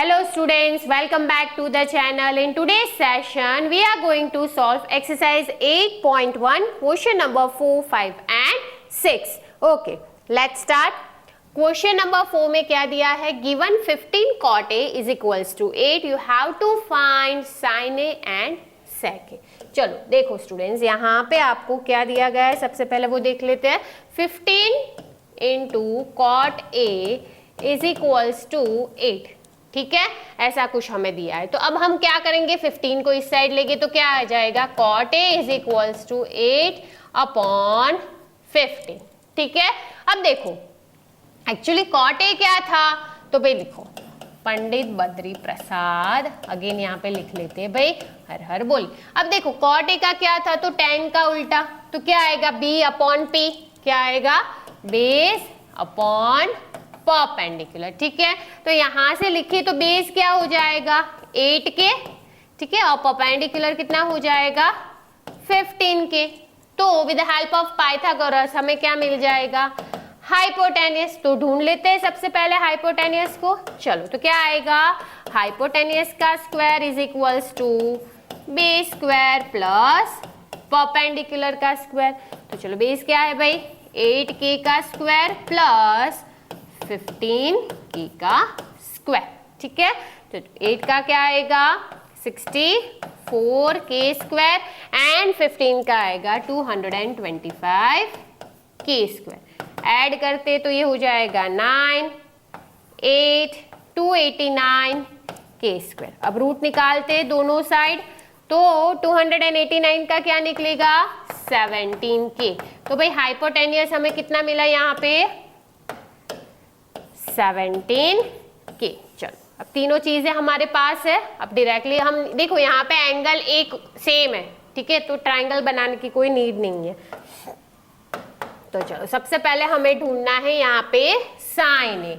Hello students, welcome back to the channel. In today's session, we are going to solve exercise 8.1, question number 4, 5 and 6. Okay, let's start. Question number 4 में क्या दिया है? Given 15 cot A is equals to 8, you have to find sin A and sec A. चलो देखो students, यहाँ पे आपको क्या दिया गया है, सबसे पहले वो देख लेते हैं. 15 into cot A is equals to 8. ठीक है, ऐसा कुछ हमें दिया है. तो अब हम क्या करेंगे, 15 को इस साइड लेंगे तो क्या आ जाएगा, cot A is equals to 8 upon 15. ठीक है, अब देखो एक्चुअली कॉट ए क्या था, तो भाई लिखो पंडित बद्री प्रसाद. अगेन यहाँ पे लिख लेते हैं भाई, हर हर बोल. अब देखो कॉट ए का क्या था, तो tan का उल्टा, तो क्या आएगा, b अपॉन p. क्या आएगा, बेस अपॉन परपेंडिकुलर. ठीक है, तो यहां से लिखिए तो बेस क्या हो जाएगा 8 के. ठीक है, और परपेंडिकुलर कितना हो जाएगा 15 के. तो with the help of Pythagoras हमें क्या मिल जाएगा, हाइपोटेनियस. तो ढूंढ लेते हैं सबसे पहले हाइपोटेनियस को. चलो तो क्या आएगा, हाइपोटेनियस का square is equals to base square plus perpendicular का स्क्वायर. तो चलो बेस क्या है भाई 8k का स्क्वायर प्लस 15k का स्क्वायर. ठीक है, तो 8 का क्या आएगा 64k स्क्वायर एंड 15 का आएगा 225k स्क्वायर. ऐड करते तो ये हो जाएगा 9 8 289k स्क्वायर. अब रूट निकालते दोनों साइड, तो 289 का क्या निकलेगा 17k. तो भाई हाइपोटेनियस हमें कितना मिला यहाँ पे 17k. चलो अब तीनों चीजें हमारे पास है. अब डायरेक्टली हम देखो यहाँ पे एंगल एक सेम है. ठीक है, तो ट्रायंगल बनाने की कोई नीड नहीं है. तो चलो सबसे पहले हमें ढूंढना है यहाँ पे साइन ए.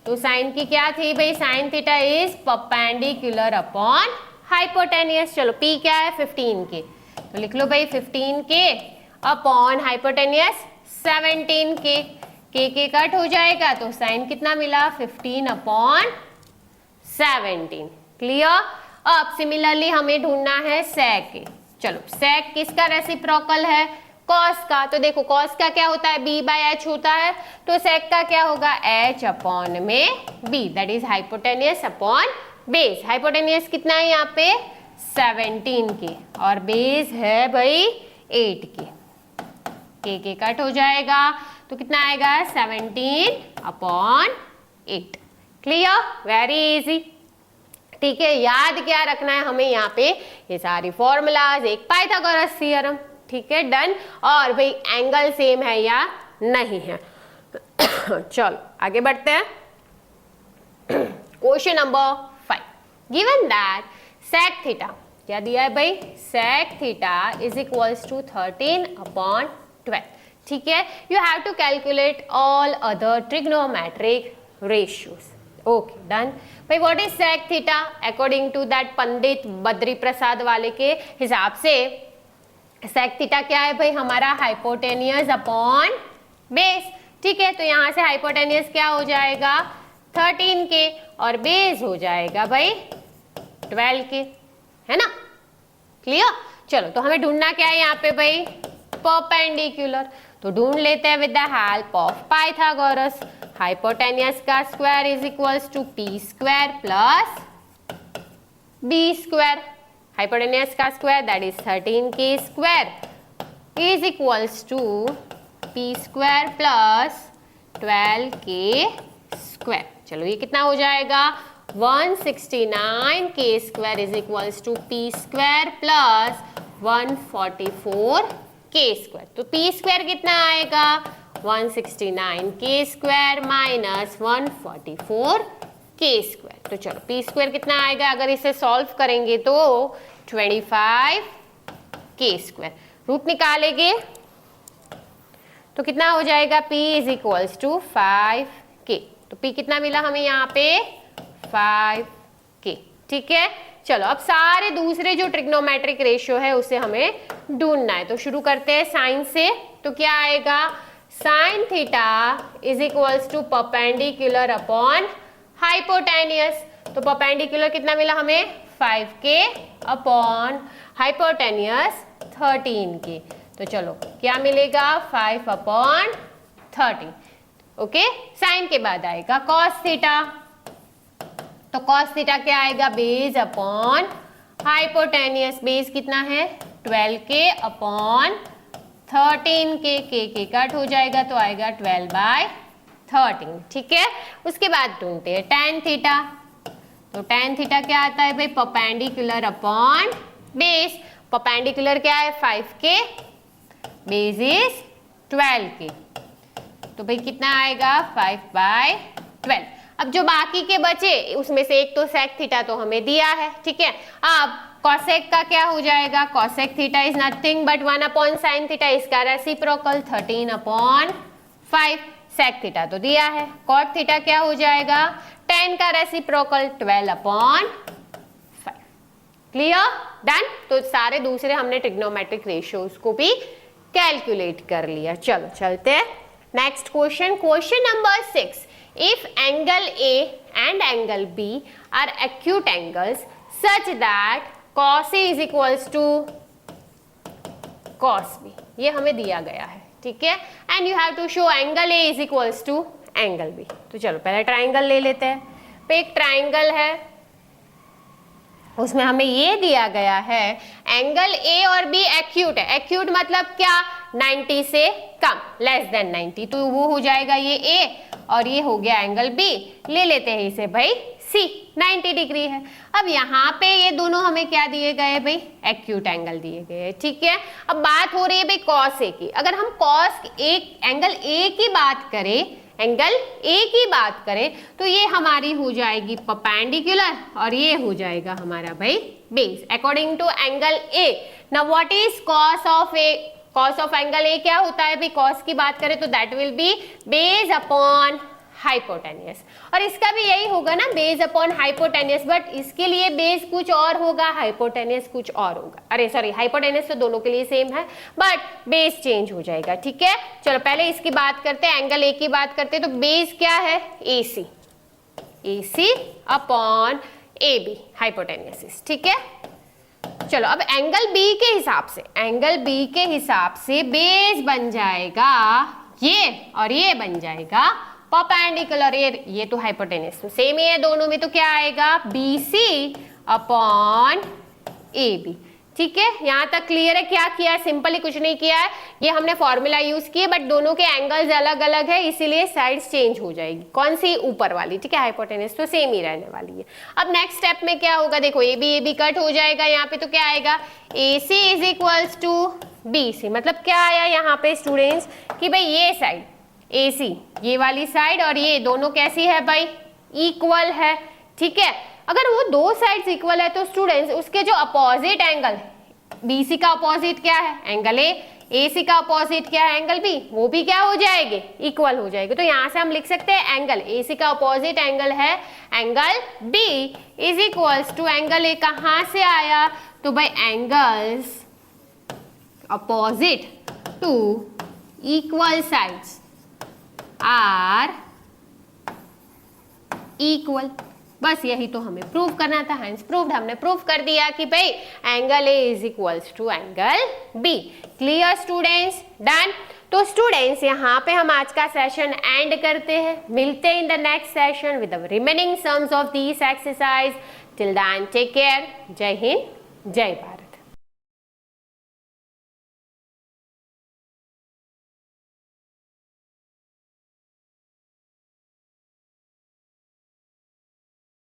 तो साइन की क्या थी भाई, sign theta is perpendicular upon hypotenuse. चलो p क्या है 15k, तो लिख लो भाई 15k अपॉन हाइपोटेनियस 17k. के कट हो जाएगा तो साइन कितना मिला 15 अपॉन 17. क्लियर. अब सिमिलरली हमें ढूंढना है सेक ए. चलो सेक किसका रेसिप्रोकल है, कॉस का. तो देखो कॉस का क्या होता है b बाय h होता है, तो सेक का क्या होगा h अपॉन में b, that is hypotenuse upon base. Hypotenuse कितना है यहाँ पे 17k और बेस है भाई 8k. के कट हो जाएगा तो कितना आएगा 17 अपॉन 8. Clear, very easy. ठीक है, याद क्या रखना है हमें यहाँ पे, ये सारी फॉर्मूलाज, एक पाइथागोरस थ्योरम. ठीक है, डन. और भाई एंगल सेम है या नहीं है. चलो आगे बढ़ते हैं. Question number 5. Given that sec theta, क्या दिया है भाई, sec theta is equals to 13 upon 12. ठीक है, you have to calculate all other trigonometric ratios. Okay done. भाई what is sec theta according to that Pandit Badri Prasad वाले के हिसाब से सेक थीटा क्या है भाई, हमारा हाइपोटेनियस अपॉन बेस. ठीक है, तो यहाँ से हाइपोटेनियस क्या हो जाएगा 13k और बेस हो जाएगा भाई 12k, है ना. क्लियर. चलो तो हमें ढूंढना क्या है यहाँ पे भाई, परपेंडिकुलर. तो ढूंढ लेते हैं with the help of Pythagoras. Hypotenuse का square is equals to P square plus B square. Hypotenuse का square that is 13k square is equals to P square plus 12k square. चलो ये कितना हो जाएगा 169k square is equals to P square plus 144k square. तो p square कितना आएगा 169k square minus 144k square. तो चलो p स्क्वायर कितना आएगा, अगर इसे सॉल्व करेंगे तो 25k स्क्वायर. रूट निकालेंगे तो कितना हो जाएगा p is equals to 5k. तो p कितना मिला हमें यहाँ पे 5k. ठीक है, चलो अब सारे दूसरे जो ट्रिग्नोमेट्रिक रेशियो है उसे हमें ढूंढना है. तो शुरू करते हैं साइन से. तो क्या आएगा, sine theta is equals to perpendicular upon hypotenuse. तो परपेंडिकुलर कितना मिला हमें 5k अपॉन हाइपोटेनियस 13k। तो चलो क्या मिलेगा 5 अपॉन 13। ओके, साइन के बाद आएगा cos थीटा, तो cos थीटा क्या आएगा बेस अपॉन हाइपोटेनियस, बेस कितना है 12k अपॉन 13k, के कट हो जाएगा तो आएगा 12/13। ठीक है, उसके बाद ढूंढते हैं tan थीटा, तो tan थीटा क्या आता है भाई परपेंडिकुलर अपॉन बेस, परपेंडिकुलर क्या है 5k, बेस इज 12k, तो भाई कितना आएगा 5/12। अब जो बाकी के बचे उसमें से एक तो सेक थीटा तो हमें दिया है, ठीक है। अब कॉसेक का क्या हो जाएगा, cosec theta is nothing but 1 upon sine theta, इसका रेसिप्रोकल 13/5, सेक थीटा तो दिया है। कॉट थीटा क्या हो जाएगा, tan का रेसिप्रोकल 12/5। Clear, done. तो सारे दूसरे हमने ट्रिग्नोमेट्रिक रेशियोज को भी कैलकुलेट कर लिया। चलो चलते हैं next question, question number 6। If angle A and angle B are acute angles such that cos A is equals to cos B, ये हमें दिया गया है, ठीक है। And you have to show angle A is equals to angle B। तो चलो पहले ट्राइंगल ले लेते हैं। तो एक ट्राइंगल है, उसमें हमें ये दिया गया है एंगल A और B एक्यूट है। एक्यूट मतलब क्या, 90 से कम, लेस देन 90, तो वो हो जाएगा ये A और ये हो गया एंगल B। ले लेते हैं इसे भाई C, 90 डिग्री है। अब यहाँ पे ये दोनों हमें क्या दिए गए भाई, एक्यूट एंगल दिए गए हैं, ठीक है। अब बात हो रही है भाई कॉस A की। अगर हम कॉस एंगल A की बात करें, एंगल A की बात करें तो ये हमारी हो जाएगी परपेंडिकुलर और ये हो जाएगा हमारा भाई base according to angle A। Now what is cos of A, cos of angle A क्या होता है भाई, कॉस की बात करें तो that will be base upon hypotenuse, और इसका भी यही होगा ना बेस अपॉन हाइपोटेनियस, बट इसके लिए बेस कुछ और होगा, हाइपोटेनियस कुछ और होगा। अरे सॉरी, हाइपोटेनियस तो दोनों के लिए सेम है बट बेस चेंज हो जाएगा, ठीक है। चलो पहले इसकी बात करते हैं, एंगल A की बात करते हैं। तो बेस क्या है AC, AC upon AB hypotenuse, ठीक है। चलो अब एंगल B के हिसाब से, एंगल B के हिसाब से बेस बन जाएगा ये और ये बन जाएगा परपेंडिकुलर, ये तो हाइपोटेनियस तो सेम ही है दोनों में, तो क्या आएगा BC अपॉन AB, ठीक है। यहां तक क्लियर है। क्या किया है, सिंपली कुछ नहीं किया है, ये हमने फॉर्मूला यूज किया बट दोनों के एंगल्स अलग अलग है इसीलिए साइड्स चेंज हो जाएगी। कौन सी, ऊपर वाली, ठीक है। हाइपोटेनियस तो सेम ही रहने वाली है। अब नेक्स्ट स्टेप में क्या होगा, देखो AB कट हो जाएगा यहाँ पे, तो क्या आएगा AC is equals to BC। मतलब क्या आया यहाँ पे स्टूडेंट्स कि भाई ये साइड AC, ये वाली साइड और ये दोनों कैसी है भाई, इक्वल है, ठीक है। अगर वो दो साइड्स इक्वल है तो स्टूडेंट्स उसके जो अपोजिट एंगल, BC का अपोजिट क्या है एंगल A, AC का अपोजिट क्या है एंगल B, वो भी क्या हो जाएंगे, इक्वल हो जाएंगे। तो यहाँ से हम लिख सकते हैं एंगल AC का अपोजिट एंगल है angle B is equals to angle A। कहाँ से आया, तो भाई angles opposite to equal sides are equal, बस यही तो हमें प्रूव करना था। हैंस प्रूव्ड, हमने प्रूव कर दिया कि भाई angle A is equals to angle B। Clear students, done. तो स्टूडेंट्स यहाँ पे हम आज का सेशन एंड करते हैं, मिलते हैं in the next session with the remaining sums of this exercise. Till then take care, Jai Hind, जय भारत।